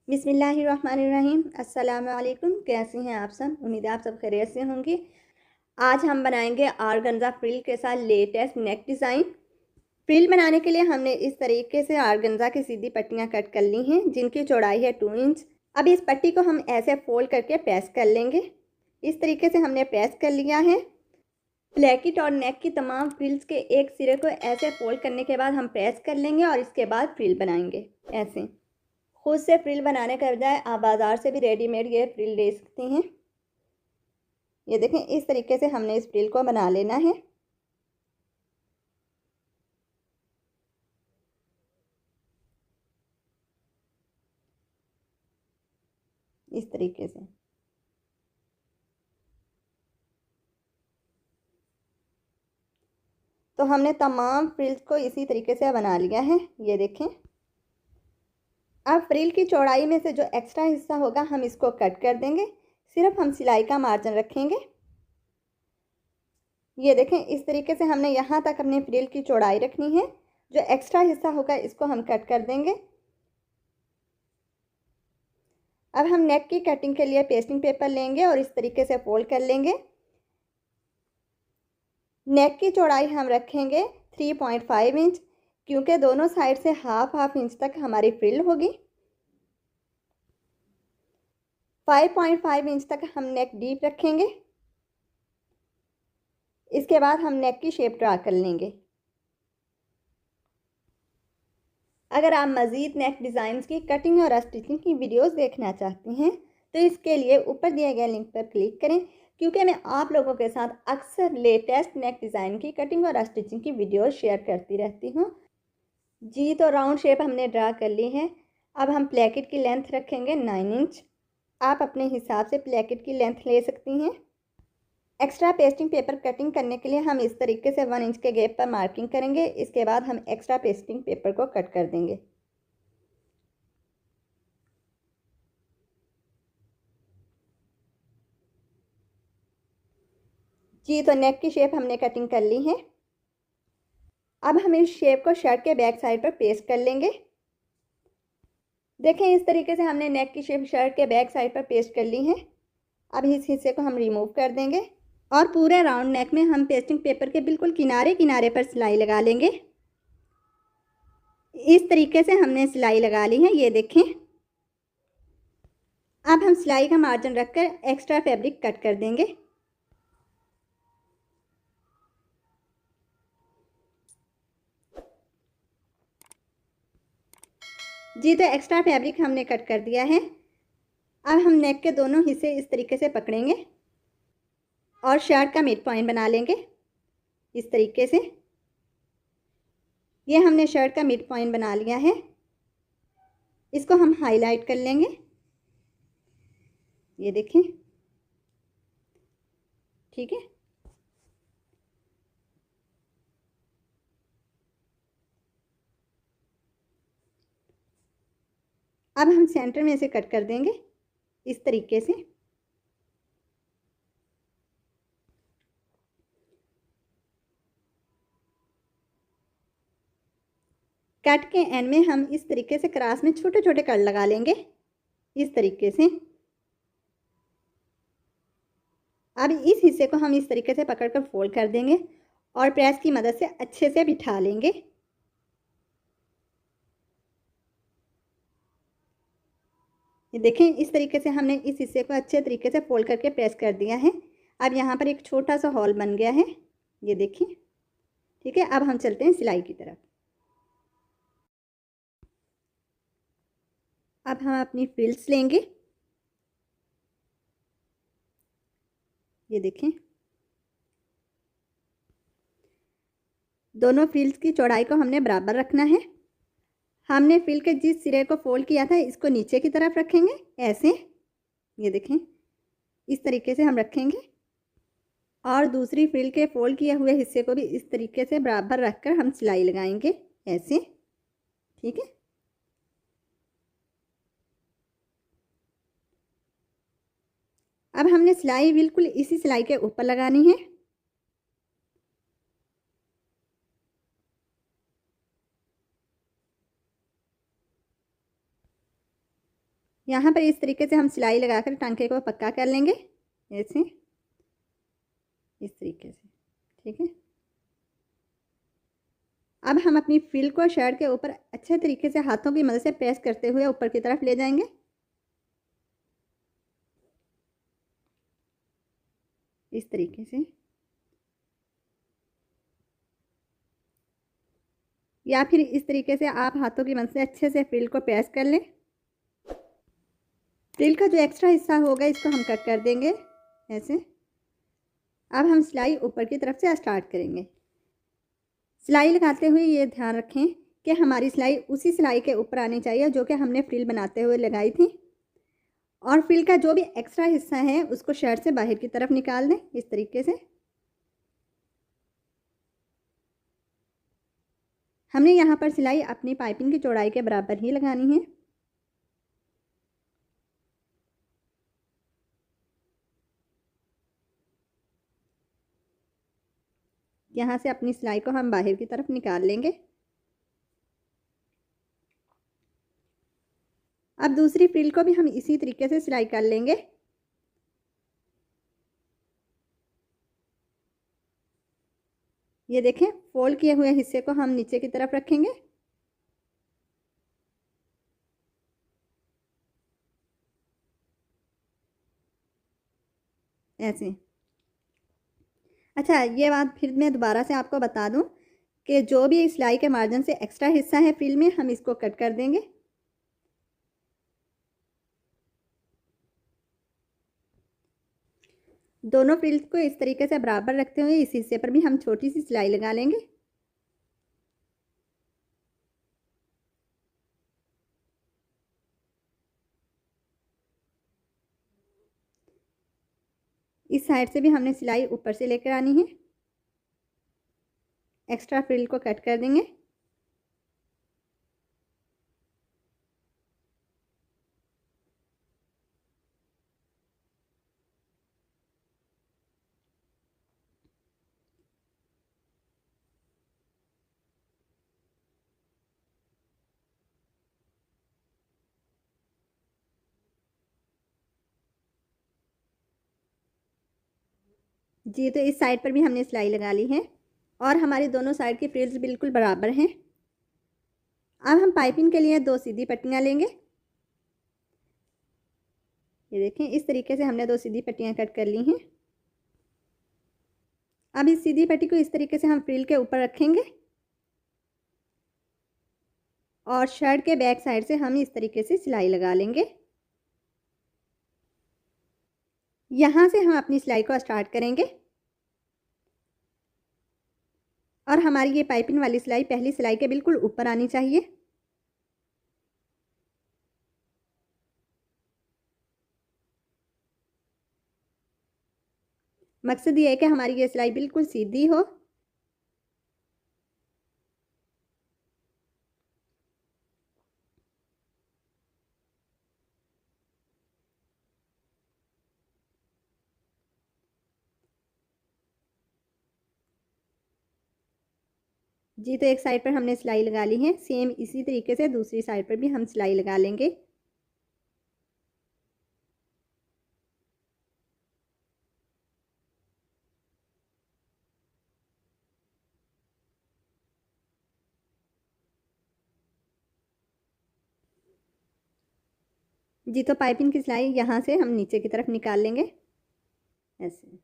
बिस्मिल्लाहिर्रहमानिर्रहीम। अस्सलाम वालेकुम। कैसी हैं आप सब? उम्मीद है आप सब खैरियत से होंगे। आज हम बनाएंगे ऑर्गेन्जा फ्रिल के साथ लेटेस्ट नेक डिज़ाइन। फ्रिल बनाने के लिए हमने इस तरीके से ऑर्गेन्जा की सीधी पट्टियाँ कट कर ली हैं, जिनकी चौड़ाई है 2 इंच। अब इस पट्टी को हम ऐसे फोल्ड करके प्रेस कर लेंगे। इस तरीके से हमने प्रेस कर लिया है। प्लेकिट और नेक की तमाम फ्रिल्स के एक सिरे को ऐसे फोल्ड करने के बाद हम प्रेस कर लेंगे और इसके बाद फ्रिल बनाएंगे। ऐसे खुद से फ्रिल बनाने के बजाय आप बाज़ार से भी रेडीमेड ये फ्रिल ले सकती हैं। ये देखें, इस तरीके से हमने इस फ्रिल को बना लेना है। इस तरीके से तो हमने तमाम फ्रिल्स को इसी तरीके से बना लिया है। ये देखें। अब फ्रिल की चौड़ाई में से जो एक्स्ट्रा हिस्सा होगा हम इसको कट कर देंगे। सिर्फ हम सिलाई का मार्जिन रखेंगे। ये देखें, इस तरीके से हमने यहाँ तक अपने फ्रिल की चौड़ाई रखनी है। जो एक्स्ट्रा हिस्सा होगा इसको हम कट कर देंगे। अब हम नेक की कटिंग के लिए पेस्टिंग पेपर लेंगे और इस तरीके से फोल्ड कर लेंगे। नेक की चौड़ाई हम रखेंगे 3.5 इंच, क्योंकि दोनों साइड से हाफ इंच तक हमारी फ्रिल होगी। 5.5 इंच तक हम नेक डीप रखेंगे। इसके बाद हम नेक की शेप ड्रा कर लेंगे। अगर आप मज़ीद नेक डिज़ाइंस की कटिंग और स्टिचिंग की वीडियोस देखना चाहती हैं तो इसके लिए ऊपर दिए गए लिंक पर क्लिक करें, क्योंकि मैं आप लोगों के साथ अक्सर लेटेस्ट नेक डिज़ाइन की कटिंग और स्टिचिंग की वीडियोस शेयर करती रहती हूँ। जी, तो राउंड शेप हमने ड्रा कर ली है। अब हम प्लेकेट की लेंथ रखेंगे 9 इंच। आप अपने हिसाब से प्लेकेट की लेंथ ले सकती हैं। एक्स्ट्रा पेस्टिंग पेपर कटिंग करने के लिए हम इस तरीके से 1 इंच के गैप पर मार्किंग करेंगे। इसके बाद हम एक्स्ट्रा पेस्टिंग पेपर को कट कर देंगे। जी, तो नेक की शेप हमने कटिंग कर ली है। अब हम इस शेप को शर्ट के बैक साइड पर पेस्ट कर लेंगे। देखें, इस तरीके से हमने नेक की शेप शर्ट के बैक साइड पर पेस्ट कर ली है। अब इस हिस्से को हम रिमूव कर देंगे और पूरे राउंड नेक में हम पेस्टिंग पेपर के बिल्कुल किनारे किनारे पर सिलाई लगा लेंगे। इस तरीके से हमने सिलाई लगा ली है। ये देखें। अब हम सिलाई का मार्जिन रखकर एक्स्ट्रा फैब्रिक कट कर देंगे। जी, तो एक्स्ट्रा फैब्रिक हमने कट कर दिया है। अब हम नेक के दोनों हिस्से इस तरीके से पकड़ेंगे और शर्ट का मिड पॉइंट बना लेंगे। इस तरीके से ये हमने शर्ट का मिड पॉइंट बना लिया है। इसको हम हाईलाइट कर लेंगे। ये देखें। ठीक है। अब हम सेंटर में से कट कर देंगे इस तरीके से। कट के एंड में हम इस तरीके से क्रॉस में छोटे छोटे कट लगा लेंगे। इस तरीके से अब इस हिस्से को हम इस तरीके से पकड़कर फोल्ड कर देंगे और प्रेस की मदद से अच्छे से बिठा लेंगे। ये देखें, इस तरीके से हमने इस हिस्से को अच्छे तरीके से फोल्ड करके प्रेस कर दिया है। अब यहाँ पर एक छोटा सा हॉल बन गया है। ये देखिए। ठीक है। अब हम चलते हैं सिलाई की तरफ। अब हम अपनी फ्रिल्स लेंगे। ये देखें। दोनों फ्रिल्स की चौड़ाई को हमने बराबर रखना है। हमने फ्रिल के जिस सिरे को फोल्ड किया था इसको नीचे की तरफ रखेंगे ऐसे। ये देखें, इस तरीके से हम रखेंगे और दूसरी फ्रिल के फोल्ड किए हुए हिस्से को भी इस तरीके से बराबर रखकर हम सिलाई लगाएंगे ऐसे। ठीक है। अब हमने सिलाई बिल्कुल इसी सिलाई के ऊपर लगानी है। यहाँ पर इस तरीके से हम सिलाई लगाकर टांके को पक्का कर लेंगे, ऐसे इस तरीके से। ठीक है, अब हम अपनी फ्रिल को शर्ट के ऊपर अच्छे तरीके से हाथों की मदद से प्रेस करते हुए ऊपर की तरफ ले जाएंगे। इस तरीके से, या फिर इस तरीके से आप हाथों की मदद से अच्छे से फ्रिल को प्रेस कर लें। फ्रिल का जो एक्स्ट्रा हिस्सा होगा इसको हम कट कर देंगे ऐसे। अब हम सिलाई ऊपर की तरफ से स्टार्ट करेंगे। सिलाई लगाते हुए ये ध्यान रखें कि हमारी सिलाई उसी सिलाई के ऊपर आनी चाहिए जो कि हमने फ्रिल बनाते हुए लगाई थी, और फ्रिल का जो भी एक्स्ट्रा हिस्सा है उसको शर्ट से बाहर की तरफ निकाल दें इस तरीके से। हमने यहाँ पर सिलाई अपनी पाइपिंग की चौड़ाई के बराबर ही लगानी है। यहाँ से अपनी सिलाई को हम बाहर की तरफ निकाल लेंगे। अब दूसरी फ्रिल को भी हम इसी तरीके से सिलाई कर लेंगे। ये देखें, फोल्ड किए हुए हिस्से को हम नीचे की तरफ रखेंगे। ऐसे। अच्छा, ये बात फिर मैं दोबारा से आपको बता दूं कि जो भी सिलाई के मार्जिन से एक्स्ट्रा हिस्सा है फ्रिल में, हम इसको कट कर देंगे। दोनों फ्रिल को इस तरीके से बराबर रखते हुए इस हिस्से पर भी हम छोटी सी सिलाई लगा लेंगे। इस साइड से भी हमने सिलाई ऊपर से लेकर आनी है। एक्स्ट्रा फ्रिल को कट कर देंगे। जी, तो इस साइड पर भी हमने सिलाई लगा ली है और हमारी दोनों साइड की फ्रिल्स बिल्कुल बराबर हैं। अब हम पाइपिंग के लिए 2 सीधी पट्टियाँ लेंगे। ये देखें, इस तरीके से हमने 2 सीधी पट्टियाँ कट कर ली हैं। अब इस सीधी पट्टी को इस तरीके से हम फ्रिल के ऊपर रखेंगे और शर्ट के बैक साइड से हम इस तरीके से सिलाई लगा लेंगे। यहाँ से हम अपनी सिलाई को स्टार्ट करेंगे और हमारी ये पाइपिंग वाली सिलाई पहली सिलाई के बिल्कुल ऊपर आनी चाहिए। मकसद ये है कि हमारी ये सिलाई बिल्कुल सीधी हो। जी, तो एक साइड पर हमने सिलाई लगा ली है, सेम इसी तरीके से दूसरी साइड पर भी हम सिलाई लगा लेंगे। जी, तो पाइपिंग की सिलाई यहाँ से हम नीचे की तरफ निकाल लेंगे ऐसे।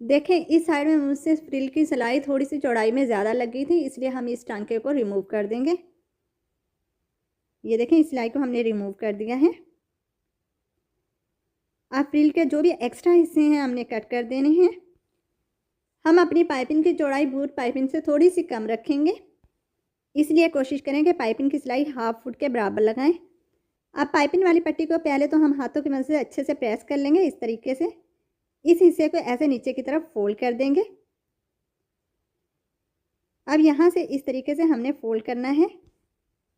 देखें, इस साइड में मुझसे फ्रिल की सिलाई थोड़ी सी चौड़ाई में ज़्यादा लग गई थी, इसलिए हम इस टांके को रिमूव कर देंगे। ये देखें, इस सिलाई को हमने रिमूव कर दिया है। अब फ्रिल के जो भी एक्स्ट्रा हिस्से हैं हमने कट कर देने हैं। हम अपनी पाइपिंग की चौड़ाई बूट पाइपिंग से थोड़ी सी कम रखेंगे, इसलिए कोशिश करें कि पाइपिंग की सिलाई 1/2 फुट के बराबर लगाएं। अब पाइपिंग वाली पट्टी को पहले तो हम हाथों की मदद से अच्छे से प्रेस कर लेंगे इस तरीके से। इस हिस्से को ऐसे नीचे की तरफ फोल्ड कर देंगे। अब यहाँ से इस तरीके से हमने फोल्ड करना है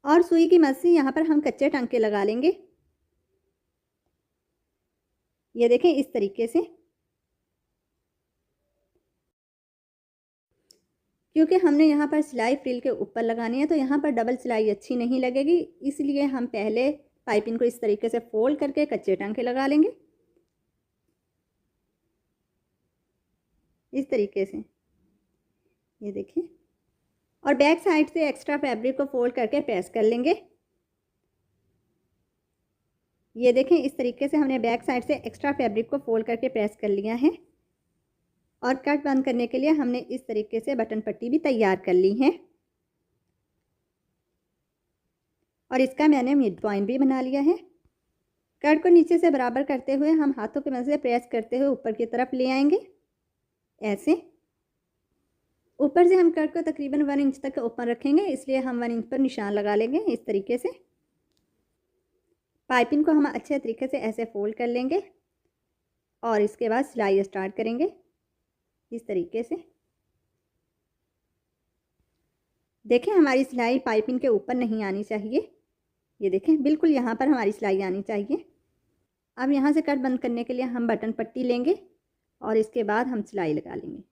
और सुई की मदद से यहाँ पर हम कच्चे टांके लगा लेंगे। ये देखें, इस तरीके से। क्योंकि हमने यहाँ पर सिलाई फ्रिल के ऊपर लगानी है तो यहाँ पर डबल सिलाई अच्छी नहीं लगेगी, इसलिए हम पहले पाइपिंग को इस तरीके से फोल्ड करके कच्चे टांके लगा लेंगे, इस तरीके से, ये देखिए। और बैक साइड से एक्स्ट्रा फैब्रिक को फोल्ड करके प्रेस कर लेंगे। ये देखें, इस तरीके से हमने बैक साइड से एक्स्ट्रा फैब्रिक को फोल्ड करके प्रेस कर लिया है। और कट बंद करने के लिए हमने इस तरीके से बटन पट्टी भी तैयार कर ली है। और इसका मैंने मिड पॉइंट भी बना लिया है। कट को नीचे से बराबर करते हुए हम हाथों की मदद से प्रेस करते हुए ऊपर की तरफ ले आएंगे, ऐसे। ऊपर से हम कट को तकरीबन 1 इंच तक ऊपर रखेंगे, इसलिए हम 1 इंच पर निशान लगा लेंगे इस तरीके से। पाइपिंग को हम अच्छे तरीके से ऐसे फोल्ड कर लेंगे और इसके बाद सिलाई स्टार्ट करेंगे इस तरीके से। देखें, हमारी सिलाई पाइपिंग के ऊपर नहीं आनी चाहिए। ये देखें, बिल्कुल यहाँ पर हमारी सिलाई आनी चाहिए। अब यहाँ से कट बंद करने के लिए हम बटन पट्टी लेंगे और इसके बाद हम सिलाई लगा लेंगे।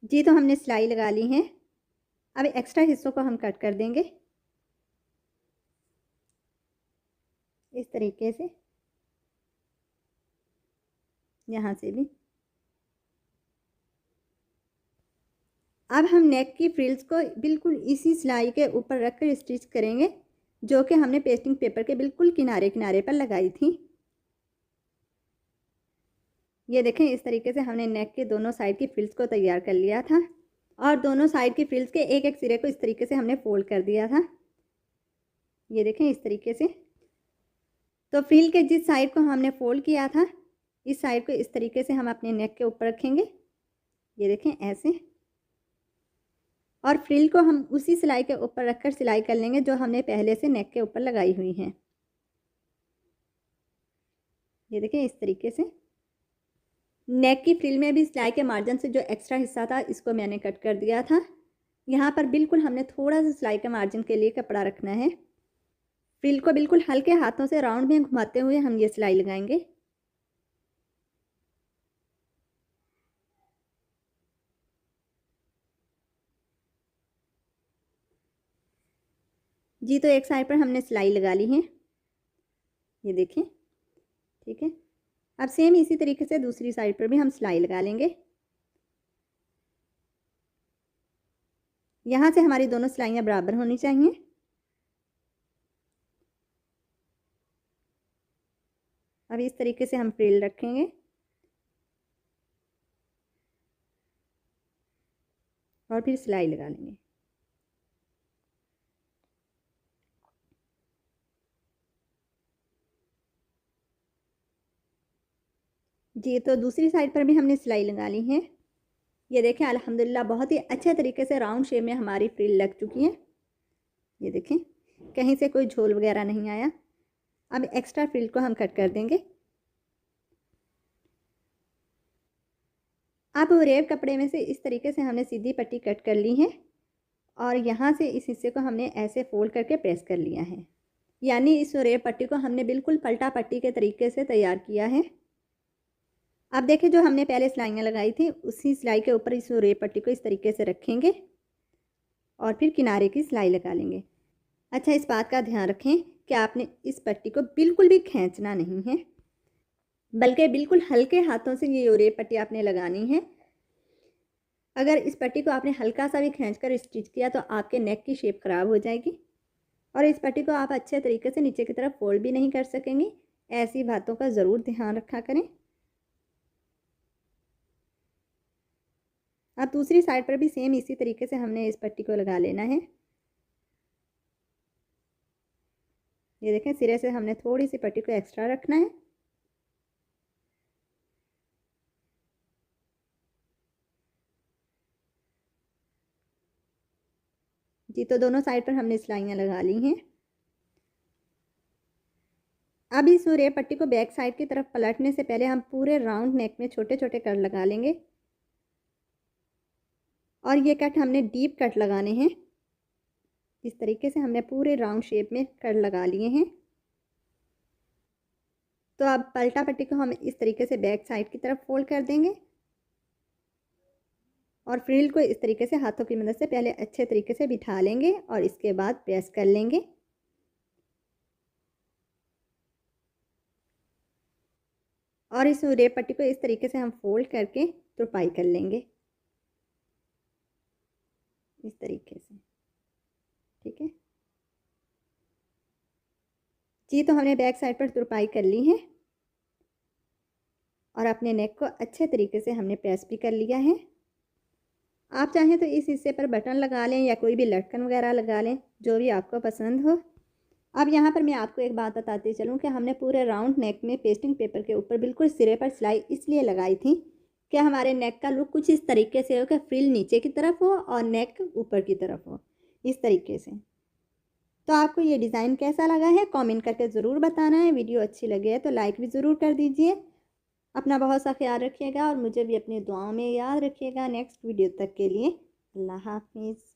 जी, तो हमने सिलाई लगा ली है। अब एक्स्ट्रा हिस्सों को हम कट कर देंगे इस तरीके से, यहाँ से भी। अब हम नेक की फ्रिल्स को बिल्कुल इसी सिलाई के ऊपर रखकर स्टिच करेंगे, जो कि हमने पेस्टिंग पेपर के बिल्कुल किनारे किनारे पर लगाई थी। ये देखें, इस तरीके से हमने नेक के दोनों साइड की फ्रिल्स को तैयार कर लिया था और दोनों साइड की फ्रिल्स के एक एक सिरे को इस तरीके से हमने फोल्ड कर दिया था। ये देखें, इस तरीके से। तो फ्रिल के जिस साइड को हमने फोल्ड किया था, इस साइड को इस तरीके से हम अपने नेक के ऊपर रखेंगे, ये देखें, ऐसे। और फ्रिल को हम उसी सिलाई के ऊपर रखकर सिलाई कर लेंगे जो हमने पहले से नेक के ऊपर लगाई हुई है। ये देखें, इस तरीके से। नेक की फ्रिल में भी सिलाई के मार्जिन से जो एक्स्ट्रा हिस्सा था, इसको मैंने कट कर दिया था। यहाँ पर बिल्कुल हमने थोड़ा सा सिलाई के मार्जिन के लिए कपड़ा रखना है। फ्रिल को बिल्कुल हल्के हाथों से राउंड में घुमाते हुए हम ये सिलाई लगाएंगे। जी, तो एक साइड पर हमने सिलाई लगा ली है, ये देखें, ठीक है। अब सेम इसी तरीके से दूसरी साइड पर भी हम सिलाई लगा लेंगे। यहाँ से हमारी दोनों सिलाइयाँ बराबर होनी चाहिए। अब इस तरीके से हम फ्रिल रखेंगे और फिर सिलाई लगा लेंगे। जी, तो दूसरी साइड पर भी हमने सिलाई लगा ली है। ये देखें, अल्हम्दुलिल्लाह बहुत ही अच्छे तरीके से राउंड शेप में हमारी फ्रिल लग चुकी है। ये देखें, कहीं से कोई झोल वगैरह नहीं आया। अब एक्स्ट्रा फ्रिल को हम कट कर देंगे। अब रेब कपड़े में से इस तरीके से हमने सीधी पट्टी कट कर ली है और यहाँ से इस हिस्से को हमने ऐसे फोल्ड करके प्रेस कर लिया है। यानी इस रेब पट्टी को हमने बिल्कुल पलटा पट्टी के तरीके से तैयार किया है। अब देखिए, जो हमने पहले सिलाइयाँ लगाई थी, उसी सिलाई के ऊपर इस रेब पट्टी को इस तरीके से रखेंगे और फिर किनारे की सिलाई लगा लेंगे। अच्छा, इस बात का ध्यान रखें कि आपने इस पट्टी को बिल्कुल भी खींचना नहीं है, बल्कि बिल्कुल हल्के हाथों से ये रेब पट्टी आपने लगानी है। अगर इस पट्टी को आपने हल्का सा भी खींचकर स्टिच किया तो आपके नेक की शेप ख़राब हो जाएगी और इस पट्टी को आप अच्छे तरीके से नीचे की तरफ फोल्ड भी नहीं कर सकेंगे। ऐसी बातों का ज़रूर ध्यान रखा करें। अब दूसरी साइड पर भी सेम इसी तरीके से हमने इस पट्टी को लगा लेना है। ये देखें, सिरे से हमने थोड़ी सी पट्टी को एक्स्ट्रा रखना है। जी, तो दोनों साइड पर हमने सिलाइयाँ लगा ली हैं। अब इस रेप पट्टी को बैक साइड की तरफ पलटने से पहले हम पूरे राउंड नेक में छोटे छोटे कट लगा लेंगे। और ये कट हमने डीप कट लगाने हैं। इस तरीके से हमने पूरे राउंड शेप में कट लगा लिए हैं। तो अब पलटा पट्टी को हम इस तरीके से बैक साइड की तरफ फोल्ड कर देंगे और फ्रिल को इस तरीके से हाथों की मदद से पहले अच्छे तरीके से बिठा लेंगे और इसके बाद प्रेस कर लेंगे। और इस रेप पट्टी को इस तरीके से हम फोल्ड करके तुरपाई कर लेंगे इस तरीके से। ठीक है जी, तो हमने बैक साइड पर तुरपाई कर ली है और अपने नेक को अच्छे तरीके से हमने प्रेस भी कर लिया है। आप चाहें तो इस हिस्से पर बटन लगा लें या कोई भी लटकन वगैरह लगा लें, जो भी आपको पसंद हो। अब यहाँ पर मैं आपको एक बात बताती चलूँ कि हमने पूरे राउंड नेक में पेस्टिंग पेपर के ऊपर बिल्कुल सिरे पर सिलाई इसलिए लगाई थी कि हमारे नेक का लुक कुछ इस तरीके से हो कि फ्रिल नीचे की तरफ हो और नेक ऊपर की तरफ हो, इस तरीके से। तो आपको ये डिज़ाइन कैसा लगा है कमेंट करके ज़रूर बताना है। वीडियो अच्छी लगी है तो लाइक भी ज़रूर कर दीजिए। अपना बहुत सा ख्याल रखिएगा और मुझे भी अपनी दुआओं में याद रखिएगा। नेक्स्ट वीडियो तक के लिए अल्लाह हाफिज़।